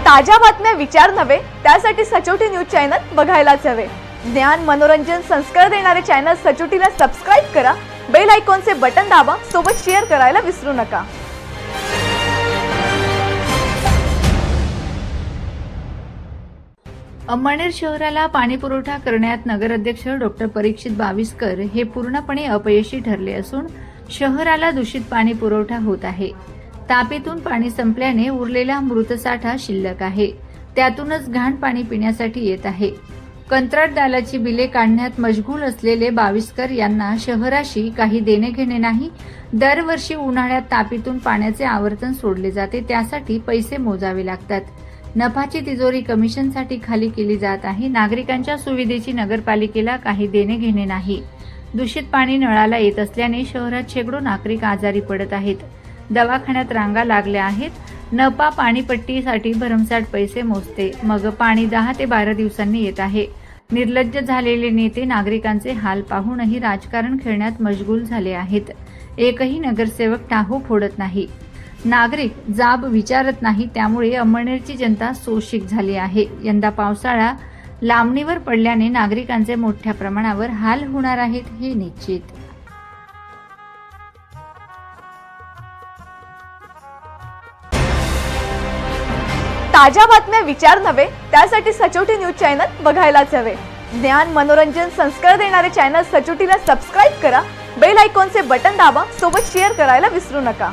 ताज्या बातम्या विचार नव्हे त्यासाठी सचोटी न्यूज चॅनल बघायलाच हवे। ज्ञान मनोरंजन संस्कार देणारे चॅनल सचोटीला सबस्क्राइब करा, बेल आयकॉनचे बटन दाबा, सोबत शेअर करायला विसरू नका। अंमळनेर शहराला पाणी पुरवठा करण्यात नगराध्यक्ष डॉक्टर परीक्षित बाविस्कर हे पूर्णपणे अपयशी ठरले असून शहराला दूषित पाणी पुरवठा होत आहे। तापीतून पाणी संपल्याने उरलेला मृतसाठा शिल्लक आहे, त्यातूनच घाण पाणी पिण्यासाठी येत आहे। कंत्राटदाराची बिले काढण्यात मशगूल असलेले बाविस्कर यांना शहराशी काही देणे घेणे नाही। दरवर्षी उन्हाळ्यात तापीतून पाण्याचे आवर्तन सोडले जाते, त्यासाठी पैसे मोजावे लागतात। नफाची तिजोरी कमिशनसाठी खाली केली जात आहे। नागरिकांच्या सुविधेची नगरपालिकेला काही देणे घेणे नाही। दूषित पाणी नळाला येत असल्याने शहरात शेकडो नागरिक आजारी पडत आहेत। दवाखान्यात रांगा लागल्या आहेत। नपा पाणीपट्टीसाठी भरमसाठ पैसे मोजते, मग पाणी 10 ते 12 दिवसांनी येत आहे। निर्लज्ज झालेले नेते नागरिकांचे हाल पाहूनही राजकारण खेळण्यात मशगूल झाले आहेत। एकही नगरसेवक टाहो फोडत नाही, नागरिक जाब विचारत नाही, त्यामुळे अंमळनेरची जनता सोशिक झाली आहे। यंदा पावसाळा लांबणीवर पडल्याने नागरिकांचे मोठ्या प्रमाणावर हाल होणार आहेत हे निश्चित। ताज्या बातम्या विचार नव्हे त्यासाठी सचोटी न्यूज चॅनल बघायलाच हवे। ज्ञान मनोरंजन संस्कार देणारे चॅनल सचोटीला सबस्क्राइब करा, बेल आयकॉनचे बटन दाबा, सोबत शेअर करायला विसरू नका।